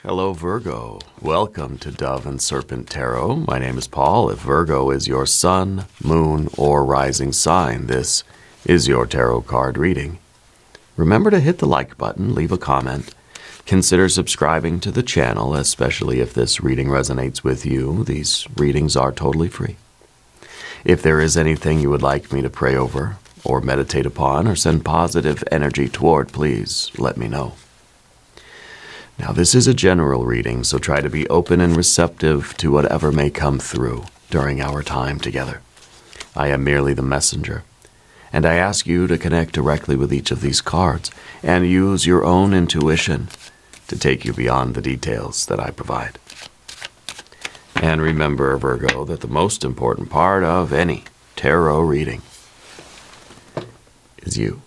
Hello, Virgo. Welcome to Dove and Serpent Tarot. My name is Paul. If Virgo is your sun, moon, or rising sign, this is your tarot card reading. Remember to hit the like button, leave a comment. Consider subscribing to the channel, especially if this reading resonates with you. These readings are totally free. If there is anything you would like me to pray over, or meditate upon, or send positive energy toward, please let me know. Now, this is a general reading, so try to be open and receptive to whatever may come through during our time together. I am merely the messenger, and I ask you to connect directly with each of these cards and use your own intuition to take you beyond the details that I provide. And remember, Virgo, that the most important part of any tarot reading is you.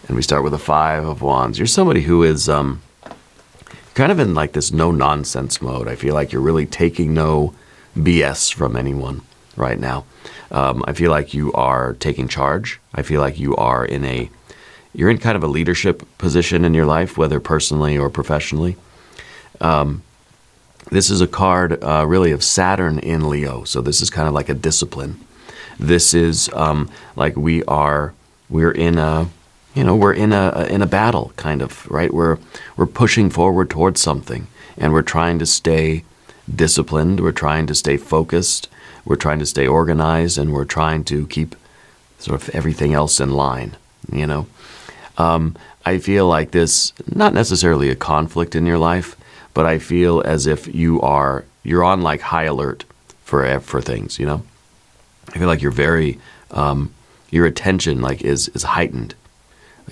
And we start with the Five of Wands. You're somebody who is kind of in like this no-nonsense mode. I feel like you're really taking no BS from anyone right now. I feel like you are taking charge. I feel like you're in kind of a leadership position in your life, whether personally or professionally. This is a card really of Saturn in Leo. So this is kind of like a discipline. This is like we're in a battle, kind of, right? We're pushing forward towards something, and we're trying to stay disciplined. We're trying to stay focused. We're trying to stay organized, and we're trying to keep sort of everything else in line, you know? I feel like this, not necessarily a conflict in your life, but I feel as if you're on like high alert for things, you know? I feel like you're very, your attention like is heightened.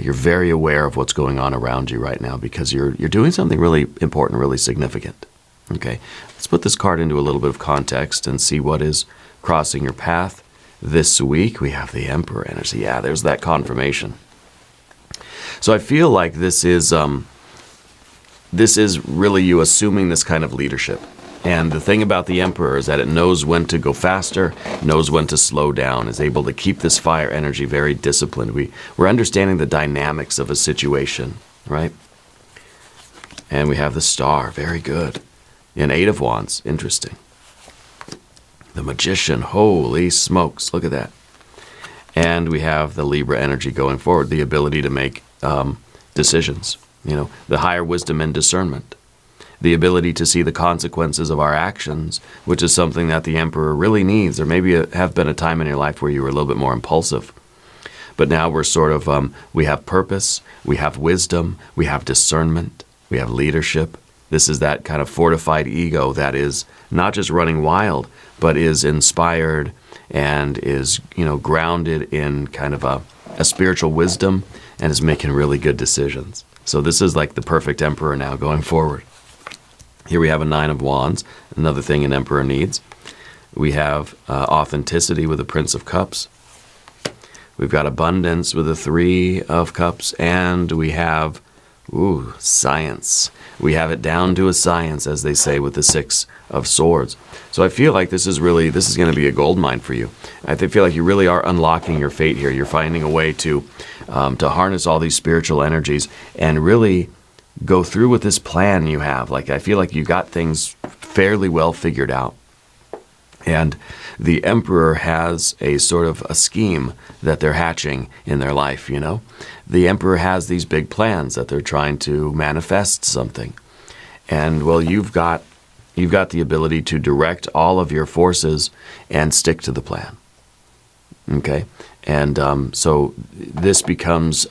You're very aware of what's going on around you right now because you're doing something really important, really significant. Okay, let's put this card into a little bit of context and see what is crossing your path this week. We have the Emperor energy. Yeah, there's that confirmation. So I feel like this is really you assuming this kind of leadership. And the thing about the Emperor is that it knows when to go faster, knows when to slow down, is able to keep this fire energy very disciplined. We're understanding the dynamics of a situation, right? And we have the Star, very good. An Eight of Wands, interesting. The Magician, holy smokes, look at that. And we have the Libra energy going forward, the ability to make decisions, you know, the higher wisdom and discernment. The ability to see the consequences of our actions, which is something that the Emperor really needs. There maybe have been a time in your life where you were a little bit more impulsive. But now we're sort of, we have purpose, we have wisdom, we have discernment, we have leadership. This is that kind of fortified ego that is not just running wild, but is inspired and is, you know, grounded in kind of a spiritual wisdom and is making really good decisions. So this is like the perfect Emperor now going forward. Here we have a Nine of Wands, another thing an Emperor needs. We have authenticity with the Prince of Cups. We've got abundance with the Three of Cups, and we have, science. We have it down to a science, as they say, with the Six of Swords. So I feel like this is going to be a gold mine for you. I feel like you really are unlocking your fate here. You're finding a way to harness all these spiritual energies and really go through with this plan you have. Like, I feel like you got things fairly well figured out. And the Emperor has a sort of a scheme that they're hatching in their life, you know? The Emperor has these big plans that they're trying to manifest something. And, well, you've got the ability to direct all of your forces and stick to the plan. Okay? And so this becomes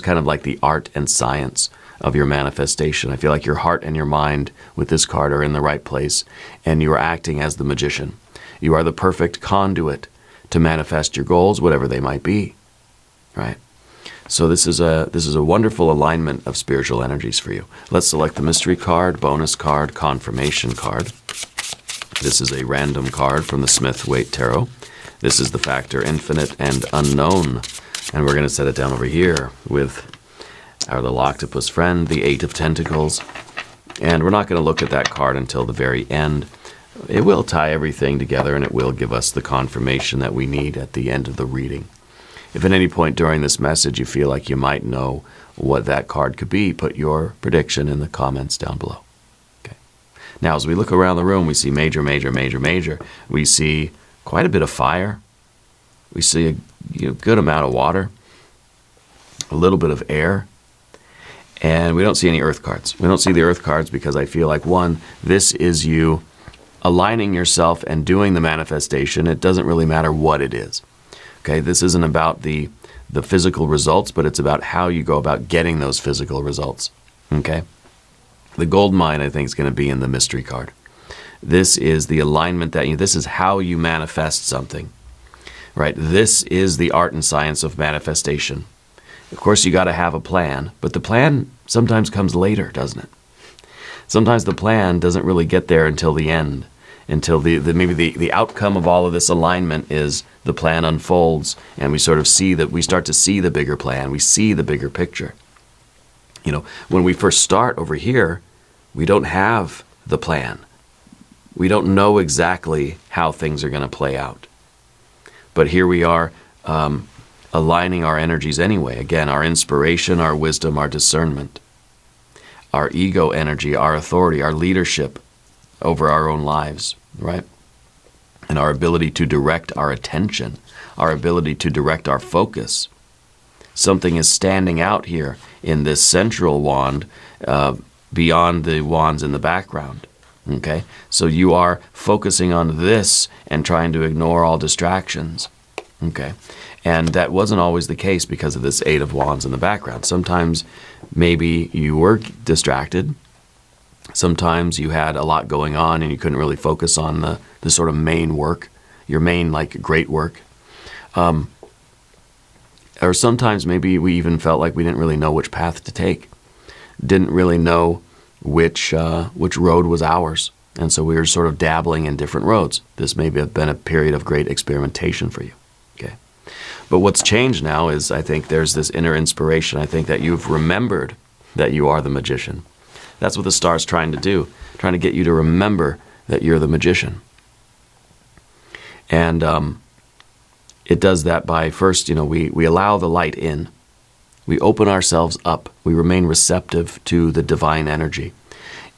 kind of like the art and science of your manifestation. I feel like your heart and your mind with this card are in the right place, and you are acting as the magician. You are the perfect conduit to manifest your goals, whatever they might be, right? So this is a wonderful alignment of spiritual energies for you. Let's select the mystery card, bonus card, confirmation card. This is a random card from the Smith-Waite Tarot. This is the factor infinite and unknown. And we're going to set it down over here with our little octopus friend, the Eight of Pentacles. And we're not going to look at that card until the very end. It will tie everything together, and it will give us the confirmation that we need at the end of the reading. If at any point during this message you feel like you might know what that card could be, put your prediction in the comments down below. Okay. Now, as we look around the room, we see major, major, major, major. We see quite a bit of fire. We see a good amount of water, a little bit of air, and we don't see any earth cards. We don't see the earth cards because I feel like, one, this is you aligning yourself and doing the manifestation. It doesn't really matter what it is. Okay, this isn't about the physical results, but it's about how you go about getting those physical results. Okay, the gold mine, I think, is going to be in the mystery card. This is the alignment that this is how you manifest something, right? This is the art and science of manifestation. Of course, you got to have a plan, but the plan sometimes comes later, doesn't it? Sometimes the plan doesn't really get there until the end, until maybe the outcome of all of this alignment is the plan unfolds, and we sort of we start to see the bigger plan. We see the bigger picture. When we first start over here, we don't have the plan. We don't know exactly how things are going to play out. But here we are, aligning our energies anyway. Again, our inspiration, our wisdom, our discernment, our ego energy, our authority, our leadership over our own lives, right? And our ability to direct our attention, our ability to direct our focus. Something is standing out here in this central wand beyond the wands in the background. Okay? So you are focusing on this and trying to ignore all distractions. Okay? And that wasn't always the case because of this 8 of Wands in the background. Sometimes maybe you were distracted. Sometimes you had a lot going on and you couldn't really focus on the sort of main work, your main, great work. Or sometimes maybe we even felt like we didn't really know which path to take. Didn't really know which road was ours. And so we were sort of dabbling in different roads. This may have been a period of great experimentation for you. Okay. But what's changed now is I think there's this inner inspiration. I think that you've remembered that you are the magician. That's what the star's trying to do, trying to get you to remember that you're the magician. And it does that by first, we allow the light in. We open ourselves up. We remain receptive to the divine energy.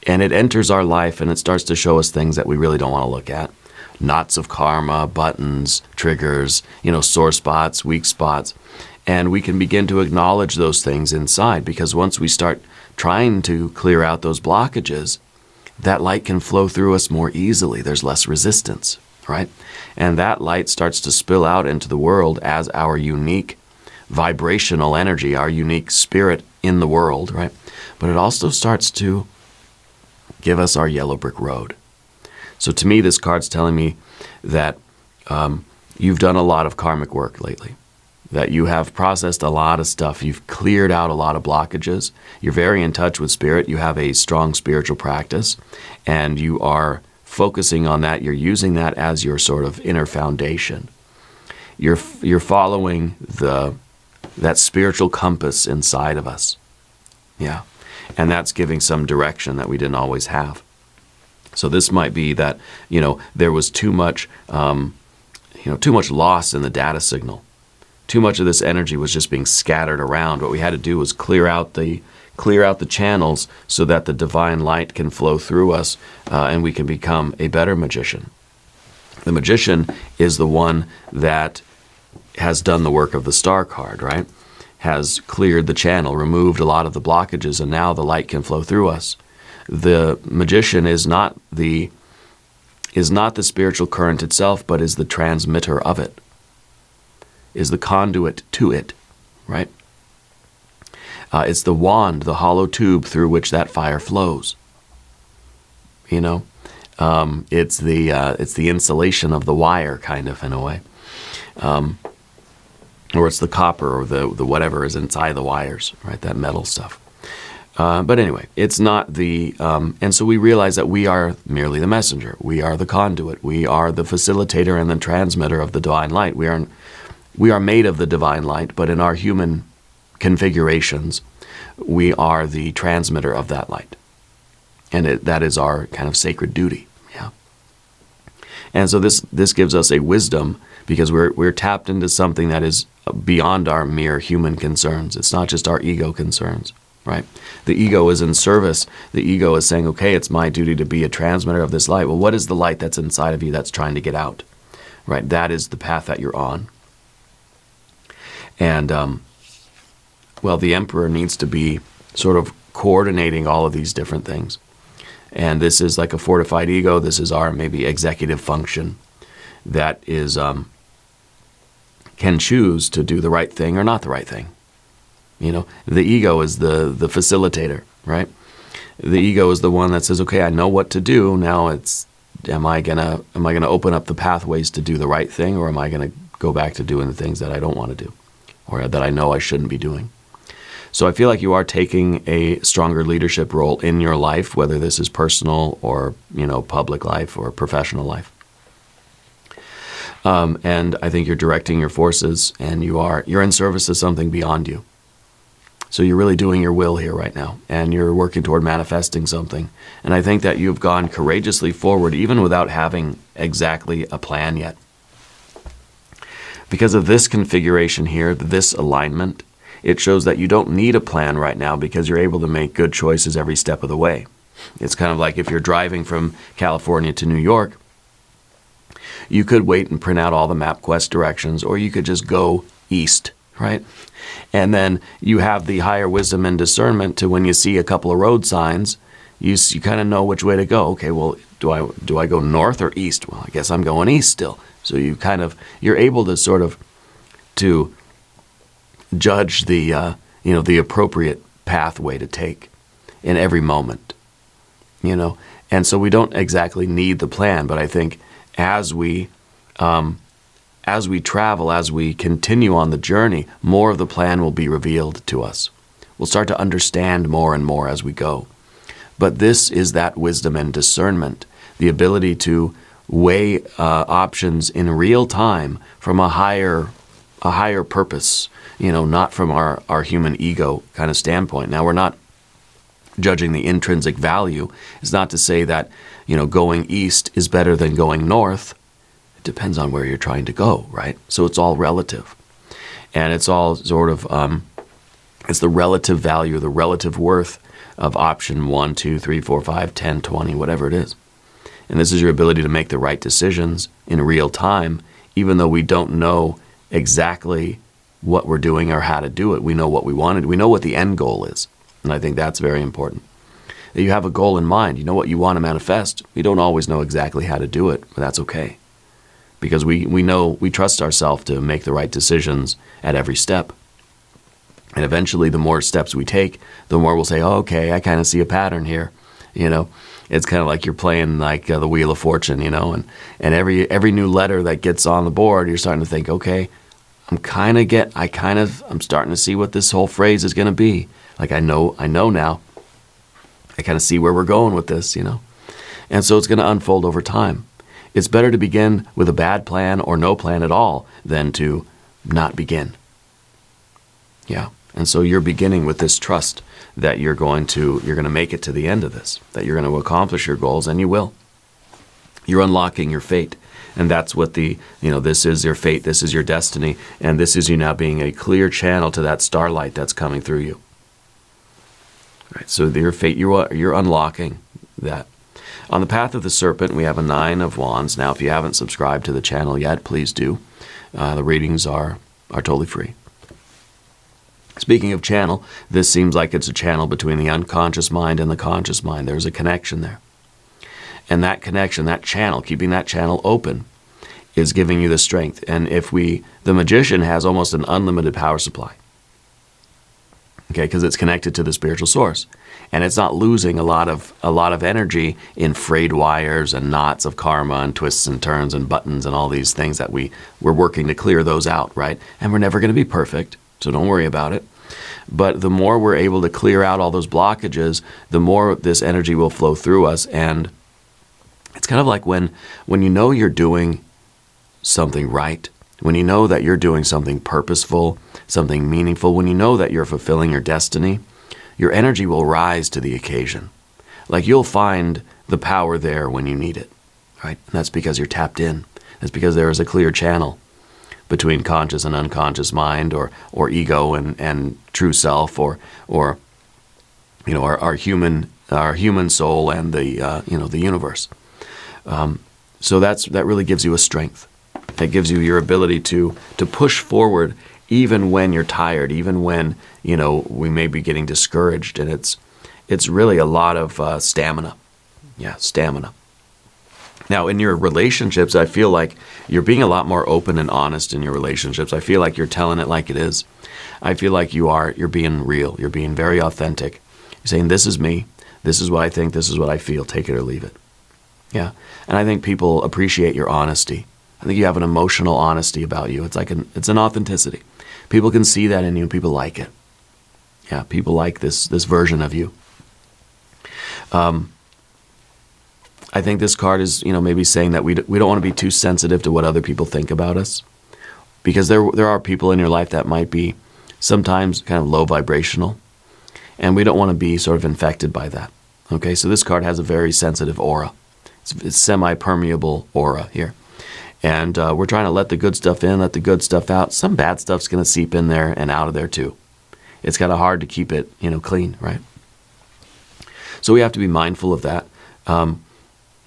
And it enters our life and it starts to show us things that we really don't want to look at. Knots of karma, buttons, triggers, sore spots, weak spots. And we can begin to acknowledge those things inside, because once we start trying to clear out those blockages, that light can flow through us more easily. There's less resistance, right? And that light starts to spill out into the world as our unique vibrational energy, our unique spirit in the world, right? But it also starts to give us our yellow brick road. So to me, this card's telling me that you've done a lot of karmic work lately, that you have processed a lot of stuff. You've cleared out a lot of blockages. You're very in touch with spirit. You have a strong spiritual practice, and you are focusing on that. You're using that as your sort of inner foundation. You're following that spiritual compass inside of us. Yeah. And that's giving some direction that we didn't always have. So this might be that, there was too much loss in the data signal. Too much of this energy was just being scattered around. What we had to do was clear out the channels so that the divine light can flow through us, and we can become a better magician. The magician is the one that has done the work of the star card, right? Has cleared the channel, removed a lot of the blockages, and now the light can flow through us. The magician is not the spiritual current itself, but is the transmitter of it, is the conduit to it, right? It's the wand, the hollow tube through which that fire flows. It's the insulation of the wire, kind of, in a way. Or it's the copper or the whatever is inside the wires, right? That metal stuff. But anyway, it's not and so we realize that we are merely the messenger. We are the conduit. We are the facilitator and the transmitter of the divine light. We are made of the divine light, but in our human configurations, we are the transmitter of that light. And that is our kind of sacred duty. Yeah. And so this gives us a wisdom, because we're tapped into something that is beyond our mere human concerns. It's not just our ego concerns, right? The ego is in service. The ego is saying, okay, it's my duty to be a transmitter of this light. Well, what is the light that's inside of you that's trying to get out, right? That is the path that you're on. And, well, the Emperor needs to be sort of coordinating all of these different things. And this is like a fortified ego. This is our maybe executive function that is can choose to do the right thing or not the right thing. You know, the ego is the facilitator, right? The ego is the one that says, okay, I know what to do. Now it's, am I gonna open up the pathways to do the right thing, or am I gonna go back to doing the things that I don't want to do, or that I know I shouldn't be doing? So I feel like you are taking a stronger leadership role in your life, whether this is personal or, you know, public life or professional life. And I think you're directing your forces, and you're in service of something beyond you. So you're really doing your will here right now, and you're working toward manifesting something. And I think that you've gone courageously forward, even without having exactly a plan yet. Because of this configuration here, this alignment, it shows that you don't need a plan right now, because you're able to make good choices every step of the way. It's kind of like if you're driving from California to New York, you could wait and print out all the MapQuest directions, or you could just go east, right? And then you have the higher wisdom and discernment to, when you see a couple of road signs, you kind of know which way to go. Okay, well, do I go north or east? Well, I guess I'm going east still. So you're able to sort of to judge the the appropriate pathway to take in every moment, you know. And so we don't exactly need the plan, but I think as we travel, as we continue on the journey, more of the plan will be revealed to us. We'll start to understand more and more as we go. But this is that wisdom and discernment, the ability to weigh options in real time from a higher purpose, you know, not from our human ego kind of standpoint. Now, we're not judging the intrinsic value. It's not to say that, you know, going east is better than going north. It depends on where you're trying to go, right? So it's all relative. And it's all sort of, it's the relative value, the relative worth of option 1, 2, 3, 4, 5, 10, 20, whatever it is. And this is your ability to make the right decisions in real time, even though we don't know exactly what we're doing or how to do it. We know what we wanted. We know what the end goal is. And I think that's very important. That you have a goal in mind. You know what you want to manifest. We don't always know exactly how to do it, but that's okay. Because we trust ourselves to make the right decisions at every step. And eventually, the more steps we take, the more we'll say, oh, okay, I kind of see a pattern here. You know, it's kind of like you're playing like the Wheel of Fortune, you know, and every new letter that gets on the board, you're starting to think, okay, I'm starting to see what this whole phrase is going to be. Like I know now. I kind of see where we're going with this, you know. And so it's going to unfold over time. It's better to begin with a bad plan or no plan at all than to not begin. Yeah. And so you're beginning with this trust that you're going to make it to the end of this, that you're going to accomplish your goals, and you will. You're unlocking your fate. And that's what this is your fate, this is your destiny, and this is you now being a clear channel to that starlight that's coming through you. Right, so your fate, you're unlocking that. On the path of the serpent, we have a 9 of wands. Now, if you haven't subscribed to the channel yet, please do. The readings are totally free. Speaking of channel, this seems like it's a channel between the unconscious mind and the conscious mind. There's a connection there. And that connection, that channel, keeping that channel open, is giving you the strength. And the magician has almost an unlimited power supply. Okay, because it's connected to the spiritual source. And it's not losing a lot of energy in frayed wires and knots of karma and twists and turns and buttons and all these things that we're working to clear those out, right? And we're never going to be perfect, so don't worry about it. But the more we're able to clear out all those blockages, the more this energy will flow through us. And it's kind of like when you know you're doing something right, when you know that you're doing something purposeful, something meaningful, when you know that you're fulfilling your destiny, your energy will rise to the occasion. Like you'll find the power there when you need it. right? And that's because you're tapped in. That's because there is a clear channel between conscious and unconscious mind, or ego and true self, or our human soul and the universe. So that really gives you a strength. It gives you your ability to push forward even when you're tired, even when we may be getting discouraged, and it's really a lot of stamina. Yeah, stamina. Now, in your relationships, I feel like you're being a lot more open and honest in your relationships. I feel like you're telling it like it is. I feel like you're being real. You're being very authentic. You're saying, this is me. This is what I think. This is what I feel. Take it or leave it. Yeah. And I think people appreciate your honesty. I think you have an emotional honesty about you. It's like it's an authenticity. People can see that in you. People like it. Yeah, people like this version of you. I think this card is, maybe saying that we don't want to be too sensitive to what other people think about us, because there are people in your life that might be sometimes kind of low vibrational, and we don't want to be sort of infected by that. Okay, so this card has a very sensitive aura. It's semi-permeable aura here. And we're trying to let the good stuff in, let the good stuff out. Some bad stuff's going to seep in there and out of there too. It's kind of hard to keep it, clean, right? So we have to be mindful of that.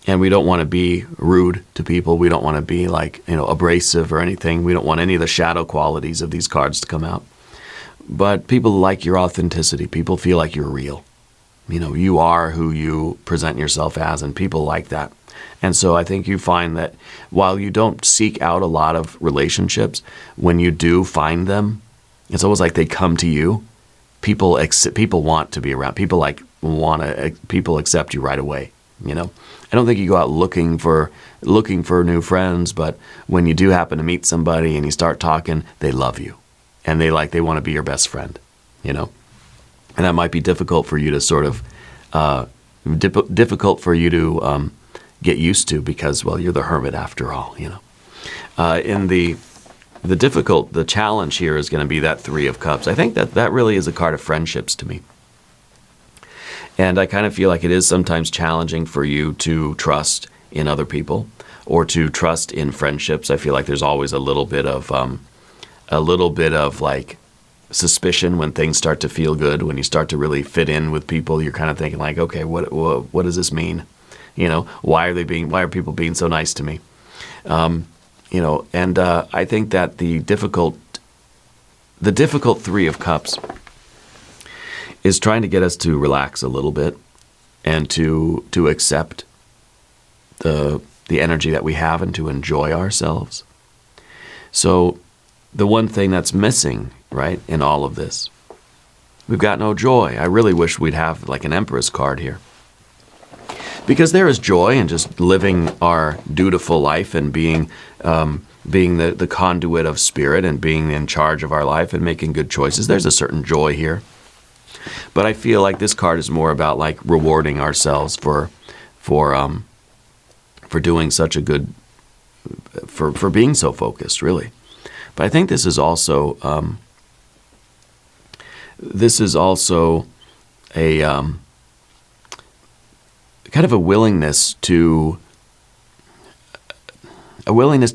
And we don't want to be rude to people. We don't want to be abrasive or anything. We don't want any of the shadow qualities of these cards to come out. But people like your authenticity. People feel like you're real. You are who you present yourself as, and people like that. And so I think you find that while you don't seek out a lot of relationships, when you do find them, it's almost like they come to you. People want to be around. People accept you right away. I don't think you go out looking for new friends, but when you do happen to meet somebody and you start talking, they love you, and they want to be your best friend. And that might be difficult for you to sort of get used to, because, well, you're the hermit after all. In the challenge here is going to be that Three of Cups. I think that really is a card of friendships to me. And I kind of feel like it is sometimes challenging for you to trust in other people or to trust in friendships. I feel like there's always a little bit of suspicion when things start to feel good. When you start to really fit in with people, you're kind of thinking like, okay, what does this mean? Why are people being so nice to me? And I think that the difficult Three of Cups is trying to get us to relax a little bit and to accept the energy that we have and to enjoy ourselves. So the one thing that's missing, right, in all of this, we've got no joy. I really wish we'd have like an Empress card here. Because there is joy in just living our dutiful life and being the conduit of spirit and being in charge of our life and making good choices. There's a certain joy here. But I feel like this card is more about like rewarding ourselves for doing such a good, for being so focused, really. But I think this is also a kind of a willingness to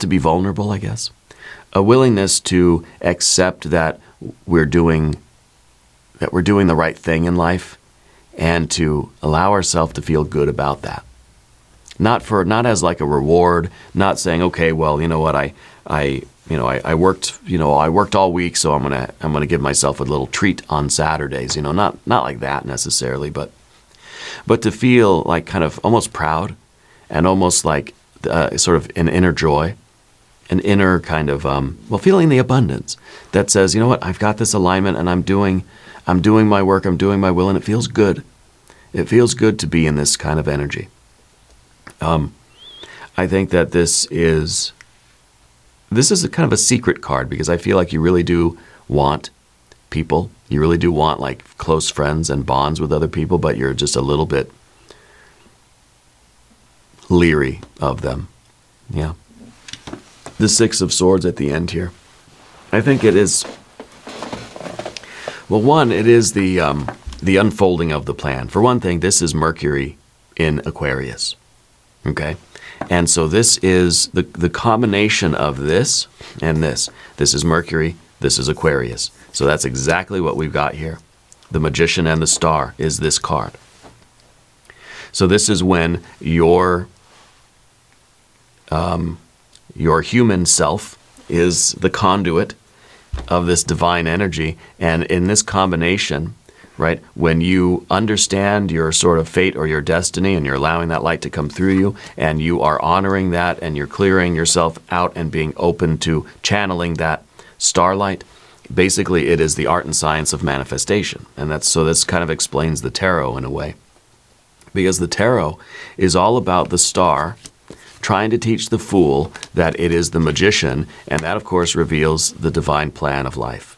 be vulnerable, I guess. A willingness to accept that we're doing the right thing in life, and to allow ourselves to feel good about that. Not as like a reward, not saying, okay, well, you know what, I worked all week, so I'm gonna give myself a little treat on Saturdays, not like that necessarily, but to feel like kind of almost proud and almost like sort of an inner joy, an inner kind of feeling the abundance that says, you know what, I've got this alignment and I'm doing my work, I'm doing my will, and it feels good. It feels good to be in this kind of energy. I think that this is a kind of a secret card, because I feel like you really do want people. You really do want like close friends and bonds with other people, but you're just a little bit leery of them. Yeah. The Six of Swords at the end here. I think it is, well, one, it is the unfolding of the plan. For one thing, this is Mercury in Aquarius. Okay? And so this is the combination of this and this. This is Mercury, this is Aquarius. So that's exactly what we've got here. The Magician and the Star is this card. So this is when your human self is the conduit of this divine energy. And in this combination, right, when you understand your sort of fate or your destiny and you're allowing that light to come through you and you are honoring that and you're clearing yourself out and being open to channeling that starlight, basically it is the art and science of manifestation. And so this kind of explains the tarot in a way. Because the tarot is all about the star trying to teach the fool that it is the magician, and that of course reveals the divine plan of life,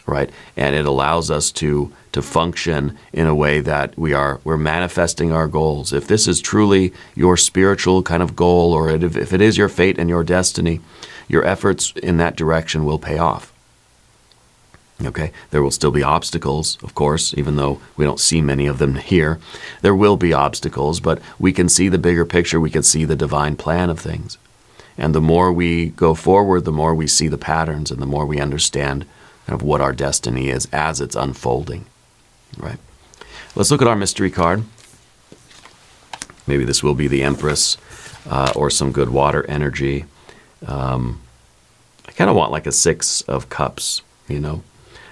right? And it allows us to function in a way that we're manifesting our goals. If this is truly your spiritual kind of goal, or if it is your fate and your destiny, your efforts in that direction will pay off. Okay, there will still be obstacles, of course, even though we don't see many of them here. There will be obstacles, but we can see the bigger picture. We can see the divine plan of things. And the more we go forward, the more we see the patterns and the more we understand kind of what our destiny is as it's unfolding, right? Let's look at our mystery card. Maybe this will be the Empress or some good water energy. I kind of want like a 6 of Cups, you know?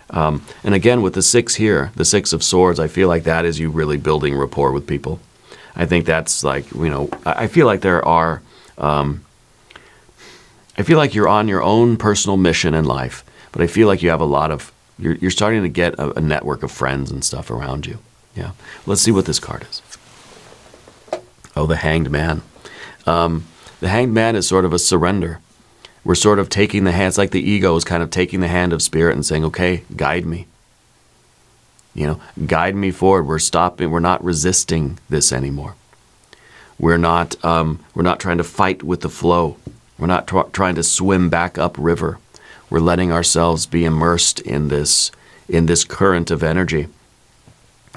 And again, with the 6 here, the 6 of Swords, I feel like that is you really building rapport with people. I think that's like, you know, I feel like there are, I feel like you're on your own personal mission in life, but I feel like you have a lot of, you're starting to get a network of friends and stuff around you. Yeah. Let's see what this card is. Oh, the Hanged Man. The Hanged Man is sort of a surrender. We're sort of taking the hand, it's like the ego is kind of taking the hand of spirit and saying, okay, guide me. You know, guide me forward. We're stopping, we're not resisting this anymore. We're not trying to fight with the flow. We're not trying to swim back upriver. We're letting ourselves be immersed in this current of energy.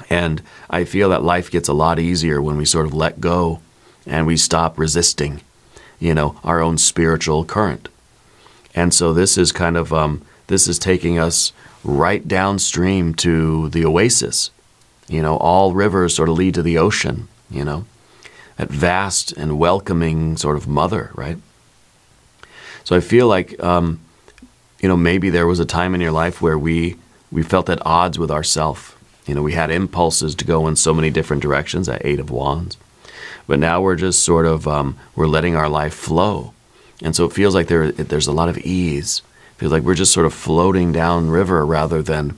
And I feel that life gets a lot easier when we sort of let go and we stop resisting, you know, our own spiritual current. And so this is kind of, this is taking us right downstream to the oasis. You know, all rivers sort of lead to the ocean, you know, that vast and welcoming sort of mother, right? So I feel like, you know, maybe there was a time in your life where we felt at odds with ourself. You know, we had impulses to go in so many different directions, that 8 of Wands. But now we're just sort of, we're letting our life flow. And so it feels like there's a lot of ease. It feels like we're just sort of floating down river rather than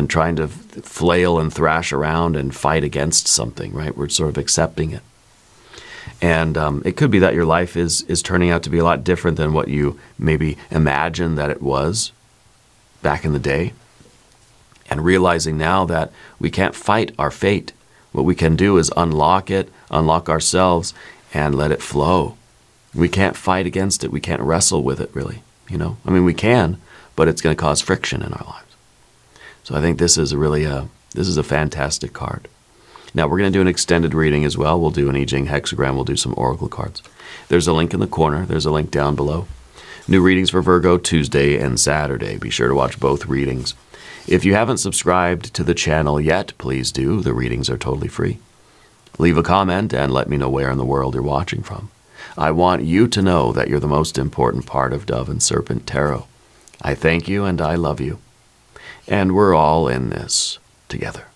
trying to flail and thrash around and fight against something, right? We're sort of accepting it. And it could be that your life is turning out to be a lot different than what you maybe imagined that it was back in the day. And realizing now that we can't fight our fate. What we can do is unlock it, unlock ourselves, and let it flow. We can't fight against it. We can't wrestle with it, really. You know, I mean, we can, but it's going to cause friction in our lives. So I think this is this is a fantastic card. Now we're going to do an extended reading as well. We'll do an I Ching hexagram. We'll do some oracle cards. There's a link in the corner. There's a link down below. New readings for Virgo Tuesday and Saturday. Be sure to watch both readings. If you haven't subscribed to the channel yet, please do. The readings are totally free. Leave a comment and let me know where in the world you're watching from. I want you to know that you're the most important part of Dove and Serpent Tarot. I thank you and I love you. And we're all in this together.